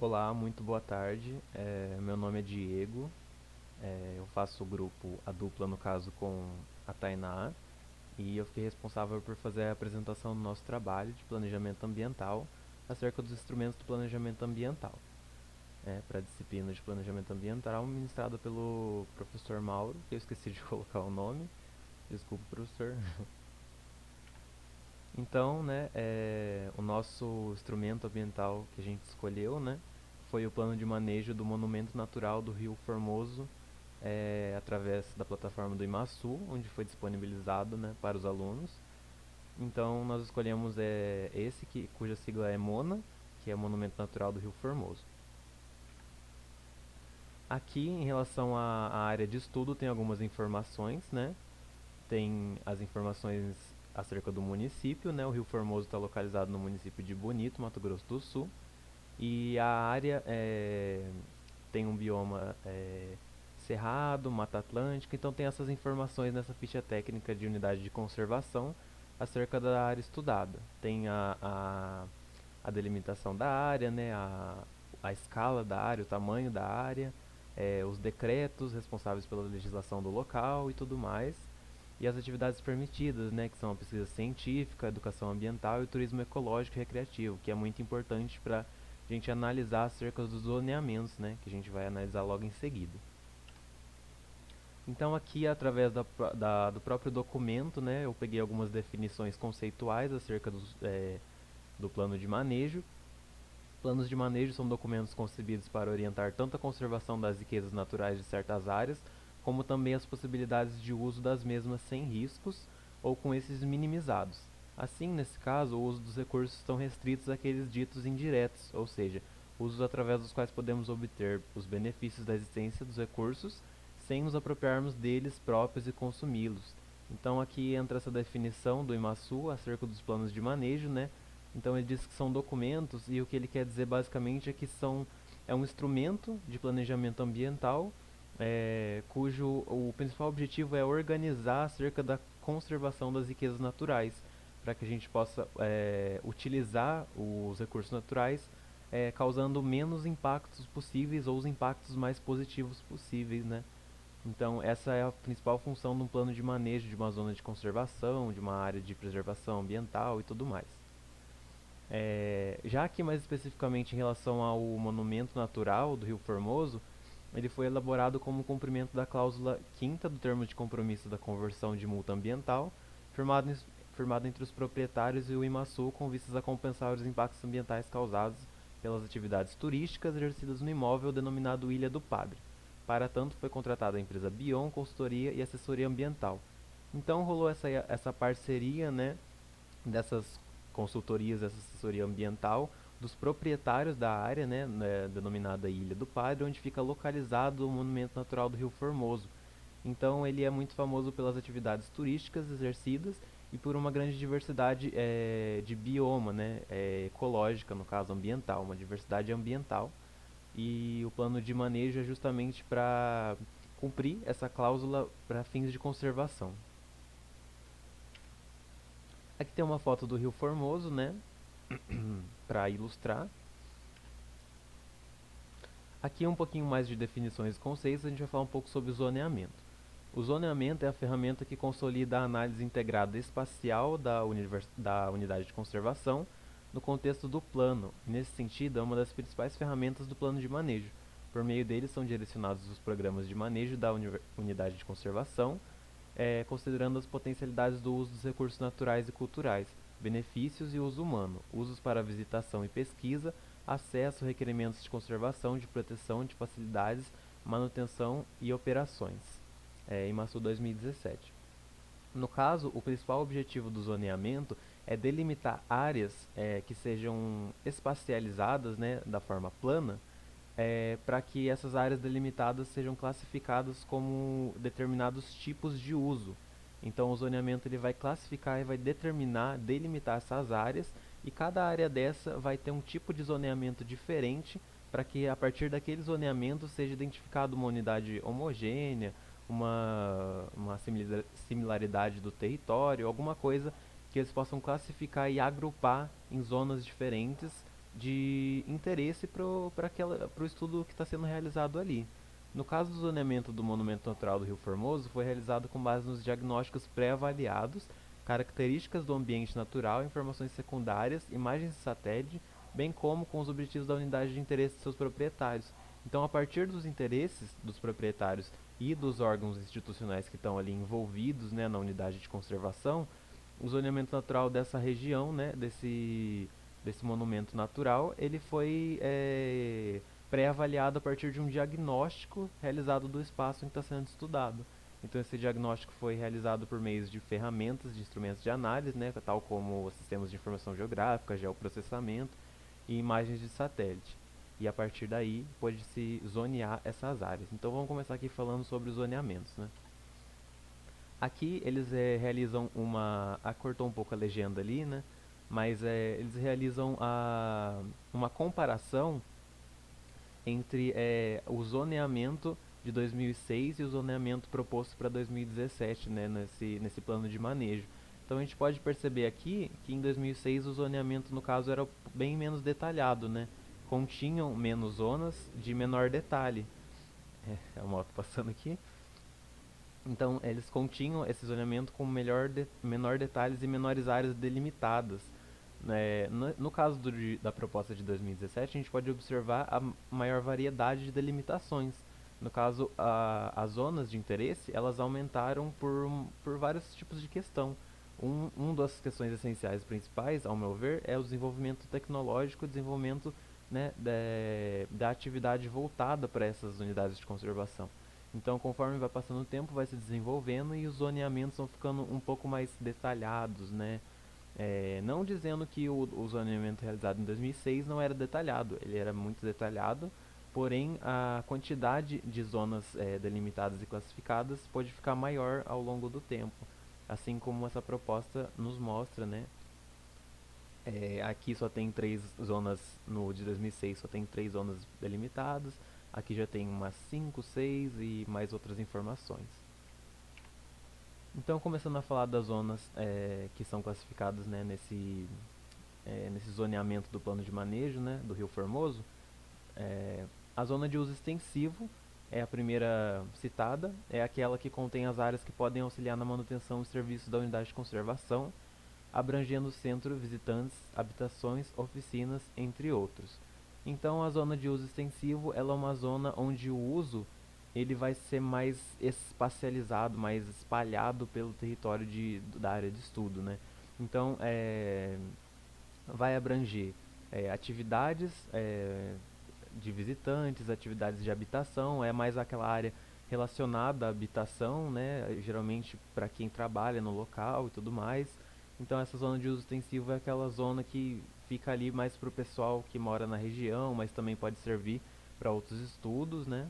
Olá, muito boa tarde. Meu nome é Diego. Eu faço o grupo, a dupla no caso, com a Tainá. E eu fiquei responsável por fazer a apresentação do nosso trabalho de planejamento ambiental acerca dos instrumentos do planejamento ambiental. Para a disciplina de planejamento ambiental ministrada pelo professor Mauro, que eu esqueci de colocar o nome. Desculpa, professor. Então, o nosso instrumento ambiental que a gente escolheu, foi o plano de manejo do Monumento Natural do Rio Formoso, através da plataforma do Imaçu, onde foi disponibilizado, para os alunos. Então, nós escolhemos cuja sigla é MONA, que é Monumento Natural do Rio Formoso. Aqui, em relação à área de estudo, tem algumas informações, Tem as informações acerca do município, O Rio Formoso está localizado no município de Bonito, Mato Grosso do Sul. E a área tem um bioma cerrado, Mata Atlântica, então tem essas informações nessa ficha técnica de unidade de conservação acerca da área estudada. Tem a delimitação da área, a escala da área, o tamanho da área, os decretos responsáveis pela legislação do local e tudo mais. E as atividades permitidas, que são a pesquisa científica, a educação ambiental e o turismo ecológico e recreativo, que é muito importante para a gente analisar acerca dos zoneamentos, que a gente vai analisar logo em seguida. Então aqui, através do próprio documento, eu peguei algumas definições conceituais acerca do plano de manejo. Planos de manejo são documentos concebidos para orientar tanto a conservação das riquezas naturais de certas áreas, como também as possibilidades de uso das mesmas sem riscos ou com esses minimizados. Assim, nesse caso, o uso dos recursos estão restritos àqueles ditos indiretos, ou seja, usos através dos quais podemos obter os benefícios da existência dos recursos sem nos apropriarmos deles próprios e consumi-los. Então aqui entra essa definição do Imaçu acerca dos planos de manejo, Então ele diz que são documentos e o que ele quer dizer basicamente é que é um instrumento de planejamento ambiental cujo o principal objetivo é organizar acerca da conservação das riquezas naturais, para que a gente possa utilizar os recursos naturais causando menos impactos possíveis ou os impactos mais positivos possíveis, Então essa é a principal função de um plano de manejo de uma zona de conservação, de uma área de preservação ambiental e tudo mais. Já aqui mais especificamente em relação ao monumento natural do Rio Formoso, ele foi elaborado como cumprimento da cláusula 5ª do termo de compromisso da conversão de multa ambiental, firmado entre os proprietários e o Imaçu com vistas a compensar os impactos ambientais causados pelas atividades turísticas exercidas no imóvel denominado Ilha do Padre. Para tanto, foi contratada a empresa Bion Consultoria e Assessoria Ambiental. Então rolou essa parceria, dessas consultorias, essa assessoria ambiental, dos proprietários da área, denominada Ilha do Padre, onde fica localizado o Monumento Natural do Rio Formoso. Então ele é muito famoso pelas atividades turísticas exercidas e por uma grande diversidade de bioma, ecológica, no caso ambiental, uma diversidade ambiental. E o plano de manejo é justamente para cumprir essa cláusula para fins de conservação. Aqui tem uma foto do Rio Formoso, para ilustrar. Aqui um pouquinho mais de definições e conceitos, a gente vai falar um pouco sobre o zoneamento. O zoneamento é a ferramenta que consolida a análise integrada espacial da unidade de conservação no contexto do plano. E, nesse sentido, é uma das principais ferramentas do plano de manejo. Por meio dele são direcionados os programas de manejo da unidade de conservação, considerando as potencialidades do uso dos recursos naturais e culturais, benefícios e uso humano, usos para visitação e pesquisa, acesso, requerimentos de conservação, de proteção, de facilidades, manutenção e operações. Imaçu 2017. No caso, o principal objetivo do zoneamento é delimitar áreas que sejam espacializadas, da forma plana, para que essas áreas delimitadas sejam classificadas como determinados tipos de uso. Então o zoneamento ele vai classificar e vai delimitar essas áreas, e cada área dessa vai ter um tipo de zoneamento diferente para que a partir daquele zoneamento seja identificado uma unidade homogênea, uma similaridade do território, alguma coisa que eles possam classificar e agrupar em zonas diferentes de interesse para o estudo que está sendo realizado ali. No caso do zoneamento do Monumento Natural do Rio Formoso, foi realizado com base nos diagnósticos pré-avaliados, características do ambiente natural, informações secundárias, imagens de satélite, bem como com os objetivos da unidade de interesse de seus proprietários. Então, a partir dos interesses dos proprietários e dos órgãos institucionais que estão ali envolvidos, né, na unidade de conservação, o zoneamento natural dessa região, né, desse monumento natural, ele foi pré-avaliado a partir de um diagnóstico realizado do espaço em que está sendo estudado. Então esse diagnóstico foi realizado por meio de ferramentas, de instrumentos de análise, né, tal como sistemas de informação geográfica, geoprocessamento e imagens de satélite. E a partir daí pode-se zonear essas áreas. Então vamos começar aqui falando sobre os zoneamentos, né? Aqui eles realizam uma... Cortou um pouco a legenda ali, né? Mas eles realizam uma comparação entre o zoneamento de 2006 e o zoneamento proposto para 2017, né, nesse plano de manejo. Então a gente pode perceber aqui que em 2006 o zoneamento, no caso, era bem menos detalhado, né? Continham menos zonas de menor detalhe. É a moto passando aqui. Então, eles continham esse zoneamento com menor detalhes e menores áreas delimitadas. No caso da proposta de 2017, a gente pode observar a maior variedade de delimitações. No caso, as zonas de interesse, elas aumentaram por vários tipos de questão. Das questões essenciais principais, ao meu ver, é o desenvolvimento tecnológico, o desenvolvimento, né, da atividade voltada para essas unidades de conservação. Então, conforme vai passando o tempo, vai se desenvolvendo e os zoneamentos vão ficando um pouco mais detalhados, né? Não dizendo que o zoneamento realizado em 2006 não era detalhado, ele era muito detalhado, porém a quantidade de zonas delimitadas e classificadas pode ficar maior ao longo do tempo, assim como essa proposta nos mostra, né? Aqui só tem 3 zonas, no de 2006 só tem 3 zonas delimitadas, aqui já tem umas 5, 6 e mais outras informações. Então, começando a falar das zonas que são classificadas, né, nesse zoneamento do plano de manejo, né, do Rio Formoso, a zona de uso extensivo é a primeira citada, é aquela que contém as áreas que podem auxiliar na manutenção e serviços da unidade de conservação, abrangendo o centro, visitantes, habitações, oficinas, entre outros. Então, a zona de uso extensivo ela é uma zona onde o uso ele vai ser mais espacializado, mais espalhado pelo território da área de estudo, né? Então, vai abranger atividades de visitantes, atividades de habitação, é mais aquela área relacionada à habitação, né? Geralmente para quem trabalha no local e tudo mais. Então essa zona de uso extensivo é aquela zona que fica ali mais para o pessoal que mora na região, mas também pode servir para outros estudos, né?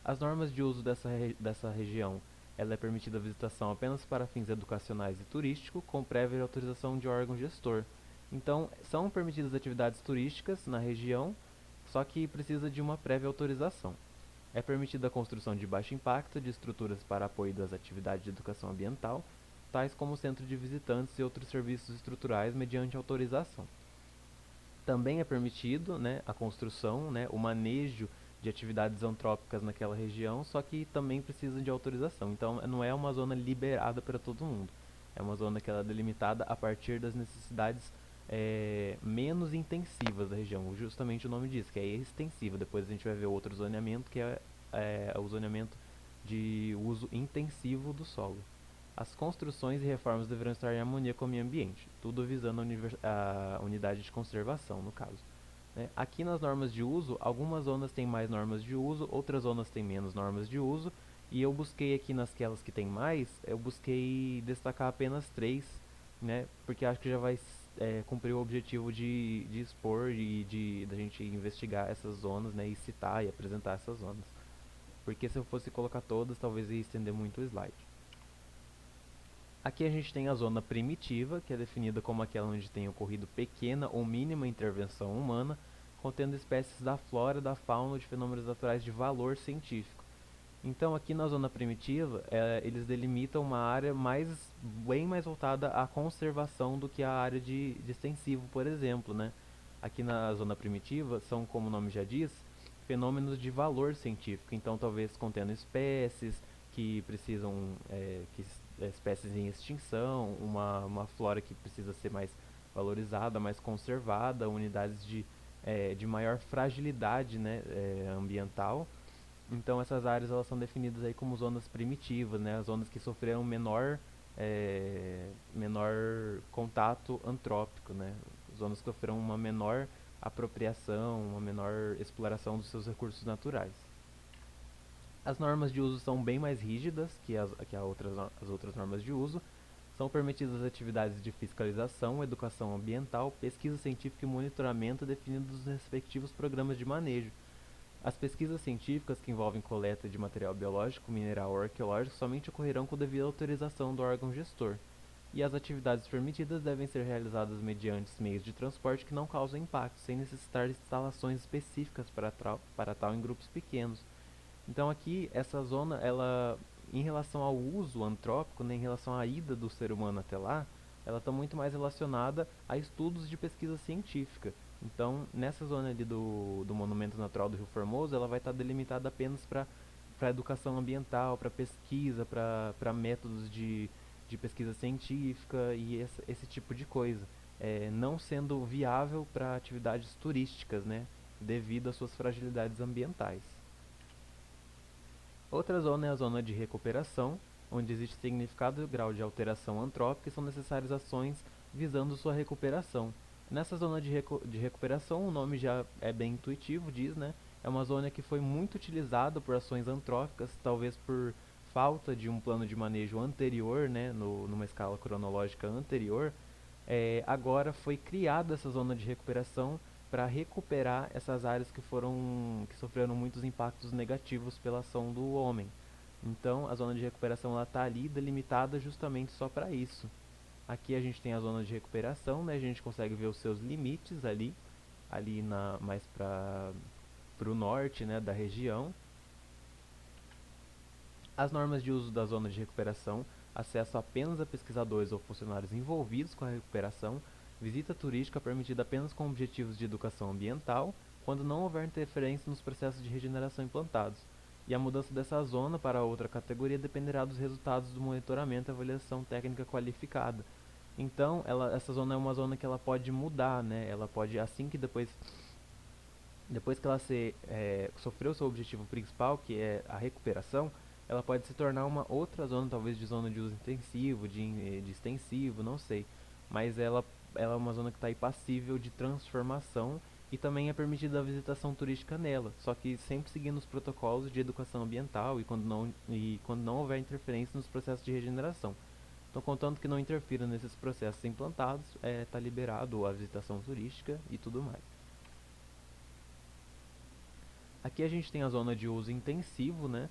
As normas de uso dessa região, ela é permitida a visitação apenas para fins educacionais e turístico, com prévia autorização de órgão gestor. Então, são permitidas atividades turísticas na região, só que precisa de uma prévia autorização. É permitida a construção de baixo impacto de estruturas para apoio das atividades de educação ambiental, tais como centro de visitantes e outros serviços estruturais mediante autorização. Também é permitido, né, a construção, né, o manejo de atividades antrópicas naquela região, só que também precisa de autorização. Então não é uma zona liberada para todo mundo. É uma zona que ela é delimitada a partir das necessidades menos intensivas da região. Justamente o nome diz, que é extensiva. Depois a gente vai ver outro zoneamento, que é o zoneamento de uso intensivo do solo. As construções e reformas deverão estar em harmonia com o meio ambiente, tudo visando a unidade de conservação, no caso. Aqui nas normas de uso, algumas zonas têm mais normas de uso, outras zonas têm menos normas de uso, e eu busquei aqui nasquelas que tem mais, eu busquei destacar apenas 3, né, porque acho que já vai cumprir o objetivo de expor e da gente investigar essas zonas, né, e citar e apresentar essas zonas. Porque se eu fosse colocar todas, talvez ia estender muito o slide. Aqui a gente tem a zona primitiva, que é definida como aquela onde tem ocorrido pequena ou mínima intervenção humana, contendo espécies da flora, da fauna ou de fenômenos naturais de valor científico. Então aqui na zona primitiva, eles delimitam uma área bem mais voltada à conservação do que a área de extensivo, por exemplo, né? Aqui na zona primitiva são, como o nome já diz, fenômenos de valor científico. Então, talvez contendo espécies que precisam, espécies em extinção, uma flora que precisa ser mais valorizada, mais conservada, unidades de maior fragilidade, né, ambiental. Então essas áreas elas são definidas aí como zonas primitivas, né, as zonas que sofreram menor contato antrópico, né, zonas que sofreram uma menor apropriação, uma menor exploração dos seus recursos naturais. As normas de uso são bem mais rígidas as outras normas de uso. São permitidas atividades de fiscalização, educação ambiental, pesquisa científica e monitoramento definidos nos respectivos programas de manejo. As pesquisas científicas que envolvem coleta de material biológico, mineral ou arqueológico somente ocorrerão com devida autorização do órgão gestor. E as atividades permitidas devem ser realizadas mediante meios de transporte que não causam impacto, sem necessitar de instalações específicas para tal em grupos pequenos. Então aqui, essa zona, ela, em relação ao uso antrópico, né, em relação à ida do ser humano até lá, ela está muito mais relacionada a estudos de pesquisa científica. Então, nessa zona ali do Monumento Natural do Rio Formoso, ela vai estar delimitada apenas para educação ambiental, para pesquisa, para métodos de pesquisa científica e esse tipo de coisa, não sendo viável para atividades turísticas, né, devido às suas fragilidades ambientais. Outra zona é a zona de recuperação, onde existe significado e grau de alteração antrópica e são necessárias ações visando sua recuperação. Nessa zona de recuperação, o nome já é bem intuitivo, diz, né? É uma zona que foi muito utilizada por ações antrópicas, talvez por falta de um plano de manejo anterior, né, numa escala cronológica anterior. Agora foi criada essa zona de recuperação para recuperar essas áreas que sofreram muitos impactos negativos pela ação do homem. Então, a zona de recuperação está ali delimitada justamente só para isso. Aqui a gente tem a zona de recuperação, né? A gente consegue ver os seus limites ali mais para o norte, né, da região. As normas de uso da zona de recuperação, acesso apenas a pesquisadores ou funcionários envolvidos com a recuperação, visita turística permitida apenas com objetivos de educação ambiental, quando não houver interferência nos processos de regeneração implantados. E a mudança dessa zona para outra categoria dependerá dos resultados do monitoramento e avaliação técnica qualificada. Então, essa zona é uma zona que ela pode mudar, né? Ela pode, assim que depois que ela sofreu seu objetivo principal, que é a recuperação, ela pode se tornar uma outra zona, talvez de zona de uso intensivo, de extensivo, não sei. Mas ela é uma zona que está aí passível de transformação e também é permitida a visitação turística nela, só que sempre seguindo os protocolos de educação ambiental e quando não houver interferência nos processos de regeneração. Então, contanto que não interfira nesses processos implantados, está liberado a visitação turística e tudo mais. Aqui a gente tem a zona de uso intensivo, né,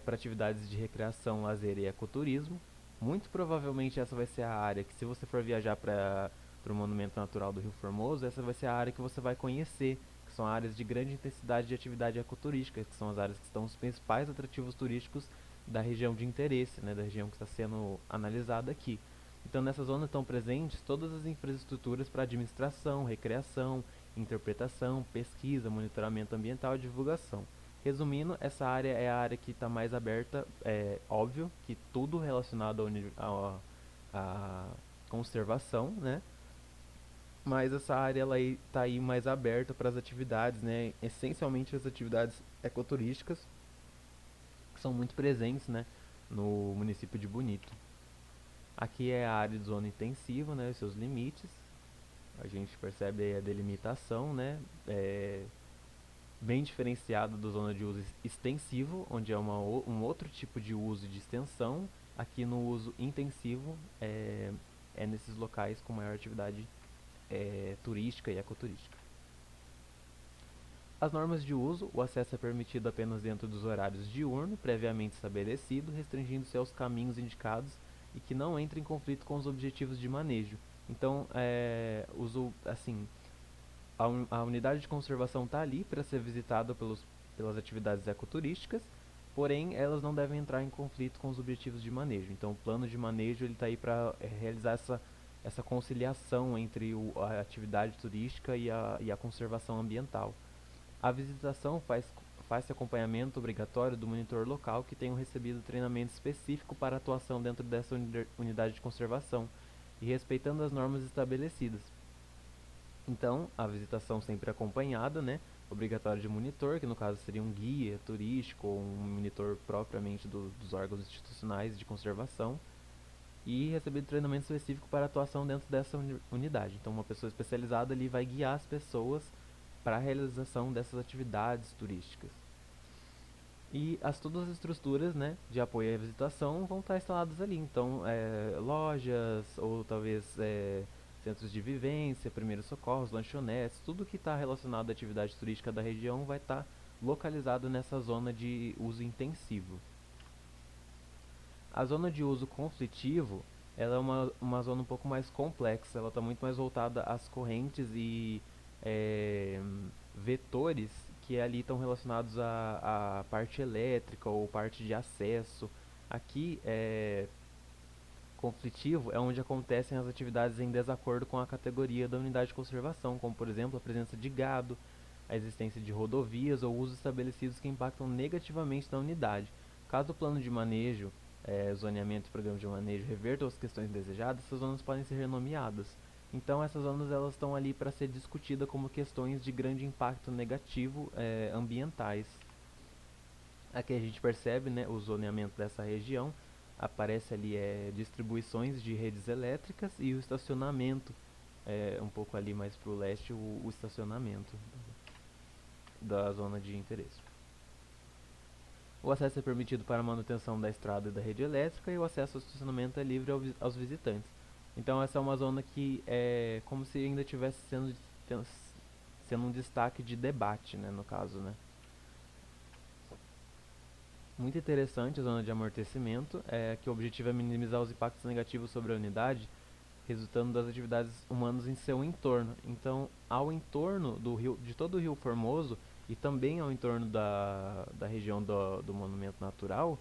para atividades de recreação, lazer e ecoturismo. Muito provavelmente essa vai ser a área que, se você for viajar para o Monumento Natural do Rio Formoso, essa vai ser a área que você vai conhecer, que são áreas de grande intensidade de atividade ecoturística, que são as áreas que estão os principais atrativos turísticos da região de interesse, né, da região que está sendo analisada aqui. Então, nessa zona estão presentes todas as infraestruturas para administração, recreação, interpretação, pesquisa, monitoramento ambiental e divulgação. Resumindo, essa área é a área que está mais aberta, é óbvio que tudo relacionado à conservação, né? Mas essa área ela está aí mais aberta para as atividades, né? Essencialmente as atividades ecoturísticas, que são muito presentes, né, no município de Bonito. Aqui é a área de zona intensiva, né, os seus limites. A gente percebe aí a delimitação, né, bem diferenciada da zona de uso extensivo, onde é um outro tipo de uso de extensão. Aqui no uso intensivo é nesses locais com maior atividade turística e ecoturística. As normas de uso, o acesso é permitido apenas dentro dos horários diurno, previamente estabelecido, restringindo-se aos caminhos indicados e que não entre em conflito com os objetivos de manejo. Então, assim, a unidade de conservação está ali para ser visitada pelas atividades ecoturísticas, porém elas não devem entrar em conflito com os objetivos de manejo. Então o plano de manejo está aí para realizar essa conciliação entre a atividade turística e a conservação ambiental. A visitação faz acompanhamento obrigatório do monitor local que tenha recebido treinamento específico para atuação dentro dessa unidade de conservação e respeitando as normas estabelecidas. Então, a visitação sempre acompanhada, né, obrigatória de monitor, que no caso seria um guia turístico ou um monitor propriamente dos órgãos institucionais de conservação, e recebido treinamento específico para atuação dentro dessa unidade. Então, uma pessoa especializada ali vai guiar as pessoas para a realização dessas atividades turísticas. E todas as estruturas, né, de apoio à visitação vão estar instaladas ali. Então, lojas ou talvez centros de vivência, primeiros socorros, lanchonetes, tudo que está relacionado à atividade turística da região vai estar localizado nessa zona de uso intensivo. A zona de uso conflitivo, ela é uma zona um pouco mais complexa, ela está muito mais voltada às correntes e vetores que ali estão relacionados à parte elétrica ou parte de acesso. Aqui, conflitivo é onde acontecem as atividades em desacordo com a categoria da unidade de conservação, como por exemplo a presença de gado, a existência de rodovias ou usos estabelecidos que impactam negativamente na unidade. Caso o plano de manejo, zoneamento e programa de manejo revertam as questões desejadas, essas zonas podem ser renomeadas. Então essas zonas elas estão ali para ser discutidas como questões de grande impacto negativo ambientais. Aqui a gente percebe, né, o zoneamento dessa região, aparece ali distribuições de redes elétricas e o estacionamento, um pouco ali mais para o leste, o estacionamento da zona de interesse. O acesso é permitido para a manutenção da estrada e da rede elétrica e o acesso ao estacionamento é livre aos visitantes. Então essa é uma zona que é como se ainda estivesse sendo um destaque de debate, né, no caso, né. Muito interessante a zona de amortecimento, que o objetivo é minimizar os impactos negativos sobre a unidade, resultando das atividades humanas em seu entorno. Então, ao entorno de todo o Rio Formoso e também ao entorno da região do monumento natural,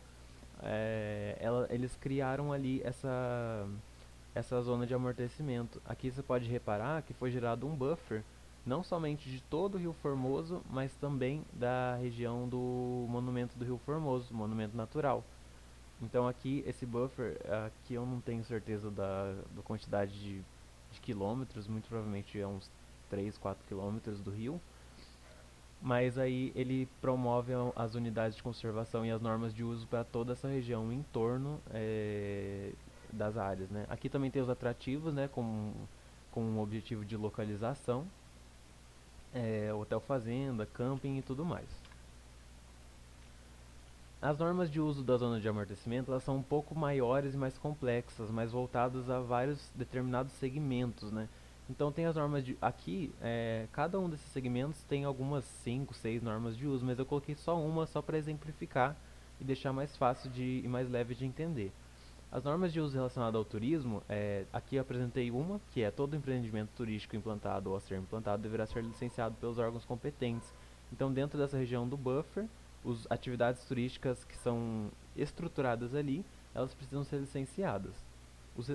eles criaram ali essa zona de amortecimento. Aqui você pode reparar que foi gerado um buffer, não somente de todo o Rio Formoso, mas também da região do monumento do Rio Formoso, monumento natural. Então aqui, esse buffer, aqui eu não tenho certeza da quantidade de quilômetros, muito provavelmente é uns 3, 4 quilômetros do rio, mas aí ele promove as unidades de conservação e as normas de uso para toda essa região em torno das áreas, né? Aqui também tem os atrativos, né, com um objetivo de localização, hotel fazenda, camping e tudo mais. As normas de uso da zona de amortecimento elas são um pouco maiores e mais complexas, mais voltadas a vários determinados segmentos, né? Então tem as normas de aqui, cada um desses segmentos tem algumas 5, 6 normas de uso, mas eu coloquei só uma só para exemplificar e deixar mais fácil e mais leve de entender. As normas de uso relacionadas ao turismo, aqui eu apresentei uma, que é todo empreendimento turístico implantado ou a ser implantado deverá ser licenciado pelos órgãos competentes. Então, dentro dessa região do buffer, as atividades turísticas que são estruturadas ali, elas precisam ser licenciadas.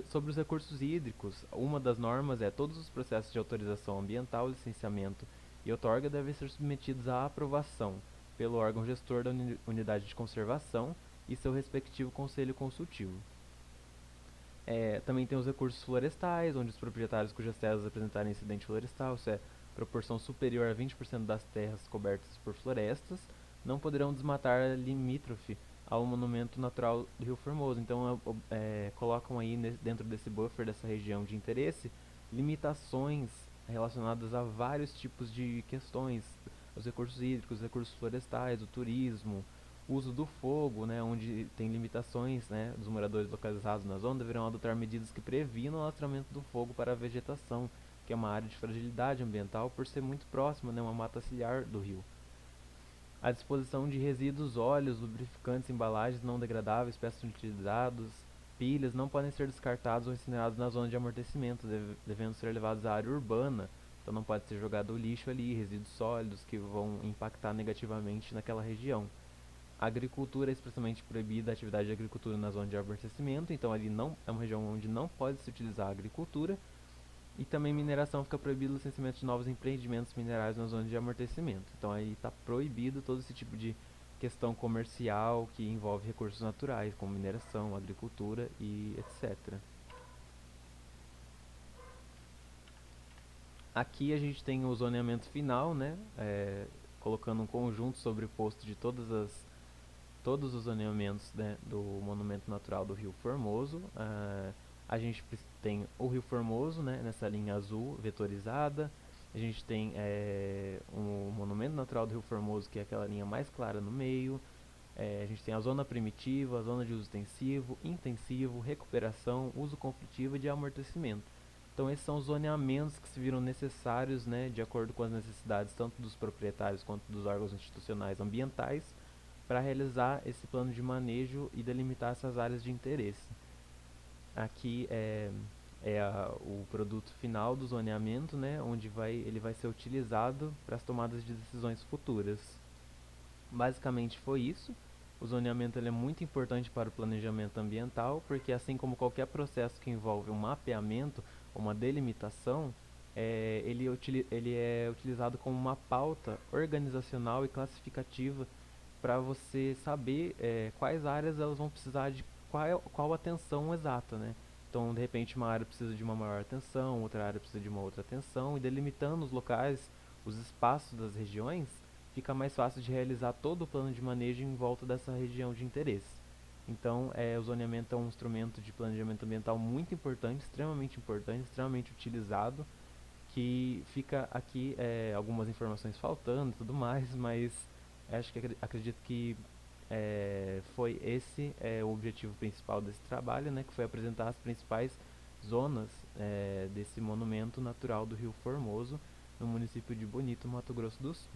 Sobre os recursos hídricos, uma das normas é todos os processos de autorização ambiental, licenciamento e outorga devem ser submetidos à aprovação pelo órgão gestor da unidade de conservação e seu respectivo conselho consultivo. Também tem os recursos florestais, onde os proprietários cujas terras apresentarem incidente florestal, isso é proporção superior a 20% das terras cobertas por florestas, não poderão desmatar limítrofe ao monumento natural do Rio Formoso. Então, colocam aí dentro desse buffer, dessa região de interesse, limitações relacionadas a vários tipos de questões, os recursos hídricos, os recursos florestais, o turismo, uso do fogo, né, onde tem limitações, né, dos moradores localizados na zona deverão adotar medidas que previnam o alastramento do fogo para a vegetação, que é uma área de fragilidade ambiental por ser muito próxima, né, uma mata ciliar do rio. A disposição de resíduos, óleos, lubrificantes, embalagens não degradáveis, peças utilizadas, pilhas não podem ser descartados ou incinerados na zona de amortecimento, devendo ser levados à área urbana. Então não pode ser jogado o lixo ali, resíduos sólidos que vão impactar negativamente naquela região. A agricultura é expressamente proibida a atividade de agricultura na zona de abastecimento, então ali não é uma região onde não pode se utilizar a agricultura. E também mineração fica proibido o licenciamento de novos empreendimentos minerais na zona de amortecimento. Então aí está proibido todo esse tipo de questão comercial que envolve recursos naturais, como mineração, agricultura e etc. Aqui a gente tem o zoneamento final, né? Colocando um conjunto sobreposto de todos os zoneamentos, né, do Monumento Natural do Rio Formoso. A gente tem o Rio Formoso, né, nessa linha azul vetorizada. A gente tem o Monumento Natural do Rio Formoso, que é aquela linha mais clara no meio. A gente tem a zona primitiva, a zona de uso extensivo, intensivo, recuperação, uso conflitivo e de amortecimento. Então esses são os zoneamentos que se viram necessários, né, de acordo com as necessidades tanto dos proprietários quanto dos órgãos institucionais ambientais, para realizar esse plano de manejo e delimitar essas áreas de interesse. Aqui o produto final do zoneamento, né, onde ele vai ser utilizado para as tomadas de decisões futuras. Basicamente foi isso. O zoneamento ele é muito importante para o planejamento ambiental, porque assim como qualquer processo que envolve um mapeamento ou uma delimitação, ele é utilizado como uma pauta organizacional e classificativa para você saber quais áreas elas vão precisar de qual atenção exata, né? Então, de repente, uma área precisa de uma maior atenção, outra área precisa de uma outra atenção, e delimitando os locais, os espaços das regiões, fica mais fácil de realizar todo o plano de manejo em volta dessa região de interesse. Então, o zoneamento é um instrumento de planejamento ambiental muito importante, extremamente utilizado, que fica aqui algumas informações faltando e tudo mais, mas acredito que foi esse o objetivo principal desse trabalho, né, que foi apresentar as principais zonas desse monumento natural do Rio Formoso, no município de Bonito, Mato Grosso do Sul.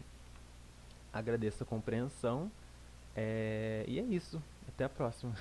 Agradeço a compreensão e é isso. Até a próxima.